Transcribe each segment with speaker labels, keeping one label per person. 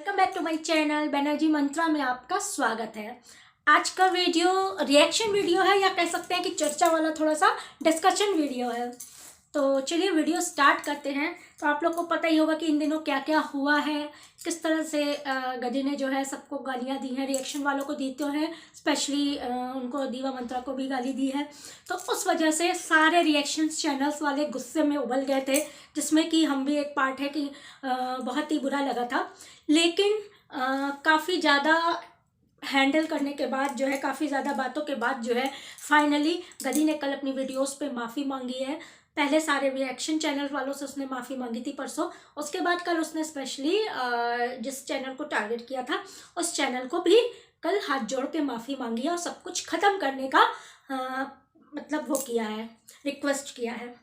Speaker 1: Welcome back to my channel Banerjee Mantra में आपका स्वागत है। आज का वीडियो रिएक्शन वीडियो है या कह सकते हैं कि चर्चा वाला थोड़ा सा डिस्कशन वीडियो है। तो चलिए वीडियो स्टार्ट करते हैं। तो आप लोग को पता ही होगा कि इन दिनों क्या क्या हुआ है, किस तरह से गधी ने जो है सबको गालियाँ दी हैं, रिएक्शन वालों को दी तो हैं, स्पेशली उनको दीवा मंत्रा को भी गाली दी है। तो उस वजह से सारे रिएक्शन चैनल्स वाले गुस्से में उबल गए थे, जिसमें कि हम भी एक पार्ट है कि बहुत ही बुरा लगा था। लेकिन काफ़ी ज़्यादा हैंडल करने के बाद जो है, काफ़ी ज़्यादा बातों के बाद जो है, फाइनली गधी ने कल अपनी वीडियोस पे माफ़ी मांगी है। पहले सारे रिएक्शन चैनल वालों से उसने माफ़ी मांगी थी परसों, उसके बाद कल उसने स्पेशली जिस चैनल को टारगेट किया था उस चैनल को भी कल हाथ जोड़ के माफ़ी मांगी है और सब कुछ ख़त्म करने का मतलब वो किया है, रिक्वेस्ट किया है।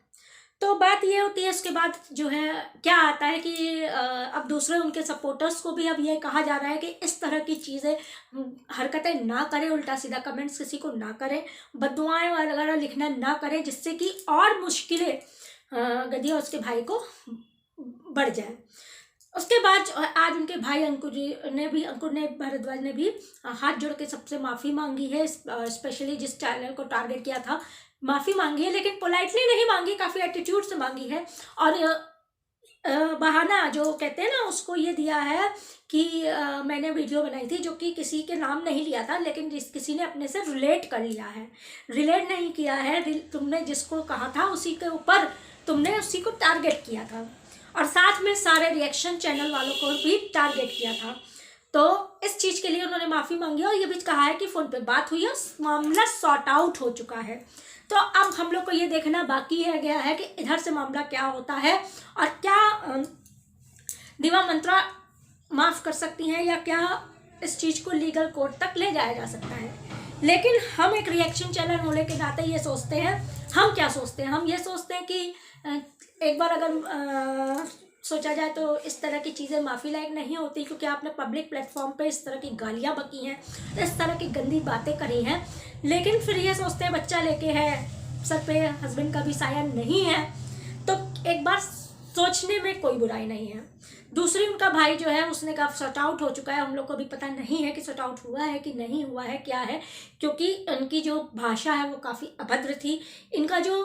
Speaker 1: तो बात ये होती है, इसके बाद जो है क्या आता है कि अब दूसरे उनके सपोर्टर्स को भी अब ये कहा जा रहा है कि इस तरह की चीज़ें हरकतें ना करें, उल्टा सीधा कमेंट्स किसी को ना करें, बददुआएं वगैरह लिखना ना करें, जिससे कि और मुश्किलें गधी और उसके भाई को बढ़ जाए। उसके बाद आज उनके भाई अंकुर ने भारद्वाज ने भी हाथ जोड़ के सबसे माफ़ी मांगी है, स्पेशली जिस चैनल को टारगेट किया था माफ़ी मांगी है, लेकिन पोलाइटली नहीं मांगी, काफ़ी एटीट्यूड से मांगी है। और बहाना जो कहते हैं ना, उसको ये दिया है कि मैंने वीडियो बनाई थी जो कि किसी के नाम नहीं लिया था, लेकिन किसी ने अपने से रिलेट कर लिया है। रिलेट नहीं किया है, तुमने जिसको कहा था उसी के ऊपर तुमने उसी को टारगेट किया था, और साथ में सारे रिएक्शन चैनल वालों को भी टारगेट किया था। तो इस चीज़ के लिए उन्होंने माफ़ी मांगी और ये भी कहा है कि फ़ोन पे बात हुई है, मामला सॉर्ट आउट हो चुका है। तो अब हम लोग को ये देखना बाकी है गया है कि इधर से मामला क्या होता है और क्या दीवा मंत्रा माफ़ कर सकती हैं या क्या इस चीज़ को लीगल कोर्ट तक ले जाया जा सकता है। लेकिन हम एक रिएक्शन चैनल होने के नाते ये सोचते हैं, हम क्या सोचते हैं, हम ये सोचते हैं कि एक बार अगर सोचा जाए तो इस तरह की चीज़ें माफ़ी लायक नहीं होती, क्योंकि आपने पब्लिक प्लेटफॉर्म पे इस तरह की गालियाँ बकी हैं, इस तरह की गंदी बातें करी हैं। लेकिन फिर ये सोचते हैं बच्चा लेके है, सर पे हस्बैंड का भी साया नहीं है, तो एक बार सोचने में कोई बुराई नहीं है। दूसरी, उनका भाई जो है उसने कहा शट आउट हो चुका है, हम लोग को भी पता नहीं है कि शट आउट हुआ है कि नहीं हुआ है, क्या है, क्योंकि इनकी जो भाषा है वो काफ़ी अभद्र थी। इनका जो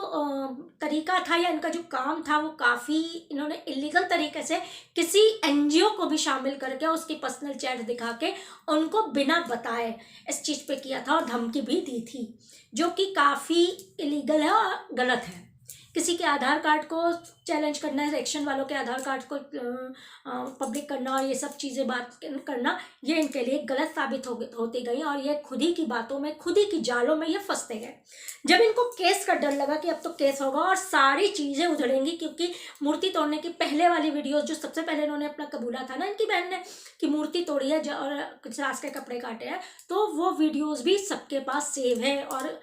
Speaker 1: तरीका था या इनका जो काम था वो काफ़ी, इन्होंने इलीगल तरीके से किसी एनजीओ को भी शामिल करके उसकी पर्सनल चैट दिखा के उनको बिना बताए इस चीज़ पे किया था और धमकी भी दी थी, जो कि काफ़ी इलीगल है और गलत है। किसी के आधार कार्ड को चैलेंज करना, रिएक्शन वालों के आधार कार्ड को पब्लिक करना और ये सब चीज़ें बात करना, ये इनके लिए गलत साबित होती गई और ये खुद ही की बातों में, खुद ही की जालों में ये फंसते गए। जब इनको केस का डर लगा कि अब तो केस होगा और सारी चीज़ें उधड़ेंगी, क्योंकि मूर्ति तोड़ने की पहले वाली वीडियोस जो सबसे पहले इन्होंने अपना कबूला था ना इनकी बहन ने कि मूर्ति तोड़ी है और सास के कपड़े काटे हैं, तो वो वीडियोज़ भी सबके पास सेव है और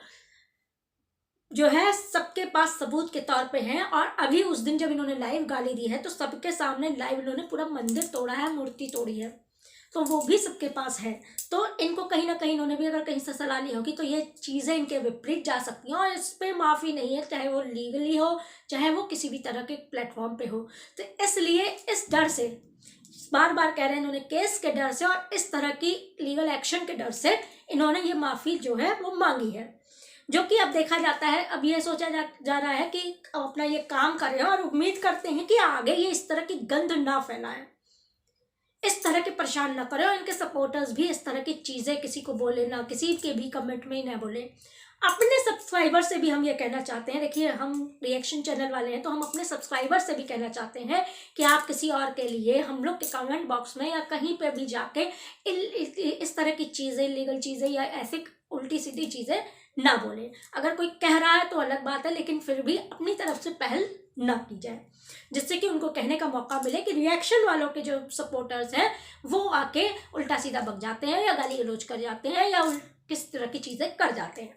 Speaker 1: जो है सबके पास सबूत के तौर पे हैं। और अभी उस दिन जब इन्होंने लाइव गाली दी है तो सबके सामने लाइव इन्होंने पूरा मंदिर तोड़ा है, मूर्ति तोड़ी है, तो वो भी सबके पास है। तो इनको कहीं ना कहीं, इन्होंने भी अगर कहीं से सलाह ली होगी तो ये चीज़ें इनके विपरीत जा सकती हैं और इस पर माफ़ी नहीं है, चाहे वो लीगली हो चाहे वो किसी भी तरह के प्लेटफॉर्म पे हो। तो इसलिए इस डर से, बार बार कह रहे हैं, इन्होंने केस के डर से और इस तरह की लीगल एक्शन के डर से इन्होंने ये माफ़ी जो है वो मांगी है, जो कि अब देखा जाता है, अब ये सोचा जा रहा है कि अब अपना ये काम कर रहे हैं और उम्मीद करते हैं कि आगे ये इस तरह की गंध ना फैलाएं, इस तरह के परेशान ना करें और इनके सपोर्टर्स भी इस तरह की चीज़ें किसी को बोले ना, किसी के भी कमेंट में ना बोले। अपने सब्सक्राइबर से भी हम ये कहना चाहते हैं, देखिए हम रिएक्शन चैनल वाले हैं तो हम अपने सब्सक्राइबर से भी कहना चाहते हैं कि आप किसी और के लिए हम लोग के कमेंट बॉक्स में या कहीं पे भी जाके इस तरह की चीज़ें, लीगल चीज़ें या ऐसे उल्टी सीधी चीज़ें ना बोले। अगर कोई कह रहा है तो अलग बात है, लेकिन फिर भी अपनी तरफ से पहल ना की जाए, जिससे कि उनको कहने का मौका मिले कि रिएक्शन वालों के जो सपोर्टर्स हैं वो आके उल्टा सीधा बक जाते हैं या गाली गलौज कर जाते हैं या किस तरह की चीज़ें कर जाते हैं।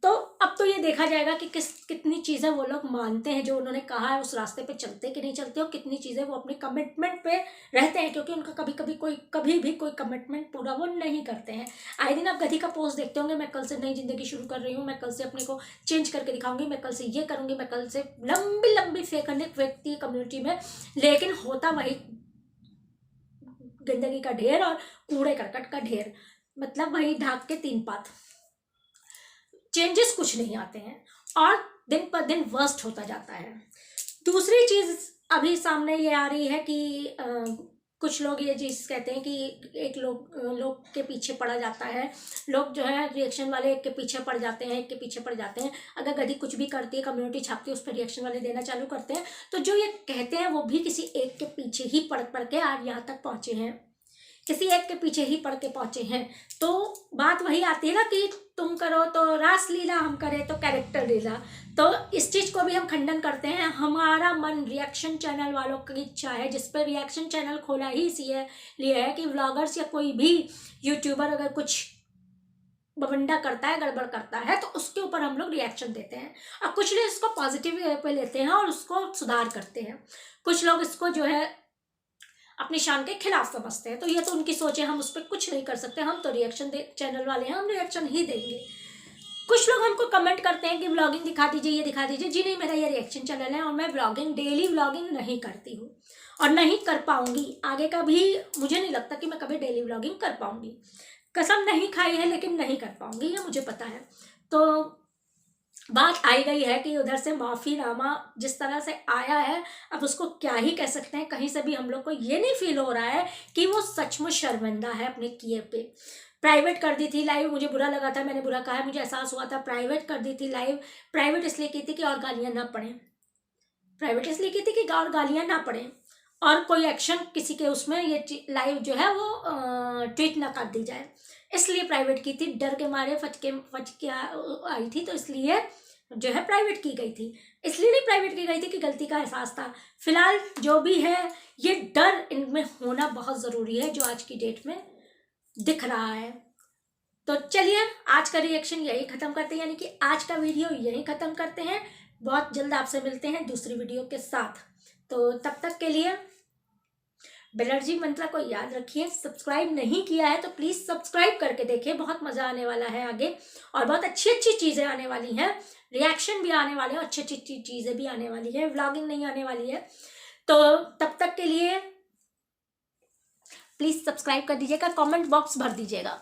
Speaker 1: तो अब तो ये देखा जाएगा कि कितनी चीज़ें वो लोग मानते हैं जो उन्होंने कहा है, उस रास्ते पे चलते कि नहीं चलते, और कितनी चीज़ें वो अपने कमिटमेंट पे रहते हैं, क्योंकि उनका कभी भी कोई कमिटमेंट पूरा वो नहीं करते हैं। आए दिन आप गधी का पोस्ट देखते होंगे, मैं कल से नई जिंदगी शुरू कर रही हूँ, मैं कल से अपने को चेंज करके दिखाऊंगी, मैं कल से ये करूँगी, मैं कल से लंबी लंबी फेक व्यक्ति कम्युनिटी में, लेकिन होता वही गंदगी का ढेर और कूड़े करकट का ढेर, मतलब वही ढाक के 3 पात। चेंजेस कुछ नहीं आते हैं और दिन पर दिन वर्स्ट होता जाता है। दूसरी चीज़ अभी सामने ये आ रही है कि कुछ लोग ये चीज़ कहते हैं कि एक लोग के पीछे पड़ा जाता है, लोग जो है रिएक्शन वाले एक के पीछे पड़ जाते हैं, एक के पीछे पड़ जाते हैं। अगर गधी कुछ भी करती है, कम्युनिटी छापती है, उस पर रिएक्शन वाले देना चालू करते हैं। तो जो ये कहते हैं वो भी किसी एक के पीछे ही पड़ के आज यहाँ तक पहुँचे हैं, किसी एक के पीछे ही पड़ के पहुँचे हैं। तो बात वही आती है ना कि तुम करो तो रास लीला, हम करें तो कैरेक्टर लीला। तो इस चीज़ को भी हम खंडन करते हैं। हमारा मन रिएक्शन चैनल वालों की इच्छा है, जिस पर रिएक्शन चैनल खोला ही लिए है कि व्लॉगर्स या कोई भी यूट्यूबर अगर कुछ बवंडा करता है, गड़बड़ करता है, तो उसके ऊपर हम लोग रिएक्शन देते हैं। और कुछ लोग इसको पॉजिटिव वे पे लेते हैं और उसको सुधार करते हैं, कुछ लोग इसको जो है अपनी शान के खिलाफ समझते हैं। तो ये तो उनकी सोच है, हम उस पर कुछ नहीं कर सकते। हम तो रिएक्शन चैनल वाले हैं, हम रिएक्शन ही देंगे। कुछ लोग हमको कमेंट करते हैं कि व्लॉगिंग दिखा दीजिए, ये दिखा दीजिए। जी नहीं, मेरा ये रिएक्शन चैनल है और मैं व्लॉगिंग, डेली व्लॉगिंग नहीं करती हूँ और नहीं कर पाऊंगी। आगे का भी मुझे नहीं लगता कि मैं कभी डेली व्लॉगिंग कर पाऊंगी। कसम नहीं खाई है लेकिन नहीं कर पाऊंगी, ये मुझे पता है। तो बात आई गई है कि उधर से माफ़ीनामा जिस तरह से आया है, अब उसको क्या ही कह सकते हैं। कहीं से भी हम लोग को ये नहीं फील हो रहा है कि वो सचमुच शर्मिंदा है अपने किए पे। प्राइवेट कर दी थी लाइव, मुझे बुरा लगा था, मैंने बुरा कहा है, मुझे एहसास हुआ था। प्राइवेट कर दी थी लाइव, प्राइवेट इसलिए की थी कि और गालियाँ ना पड़ें, प्राइवेट इसलिए की थी कि और गालियाँ ना पड़ें और कोई एक्शन किसी के उसमें ये लाइव जो है वो ट्वीट ना कर दी जाए, इसलिए प्राइवेट की थी। डर के मारे फच के आई थी, तो इसलिए जो है प्राइवेट की गई थी। इसलिए नहीं प्राइवेट की गई थी कि गलती का एहसास था। फिलहाल जो भी है, ये डर इनमें होना बहुत ज़रूरी है, जो आज की डेट में दिख रहा है। तो चलिए आज का रिएक्शन यही ख़त्म करते हैं, यानी कि आज का वीडियो यही ख़त्म करते हैं। बहुत जल्द आपसे मिलते हैं दूसरी वीडियो के साथ। तो तब तक के लिए बेनर्जी मंत्रा को याद रखिए। सब्सक्राइब नहीं किया है तो प्लीज़ सब्सक्राइब करके देखिए, बहुत मज़ा आने वाला है आगे और बहुत अच्छी अच्छी चीज़ें आने वाली हैं। रिएक्शन भी आने वाले हैं, अच्छी अच्छी चीज़ें भी आने वाली है, व्लॉगिंग नहीं आने वाली है। तो तब तक के लिए प्लीज़ सब्सक्राइब कर दीजिएगा, कमेंट बॉक्स भर दीजिएगा।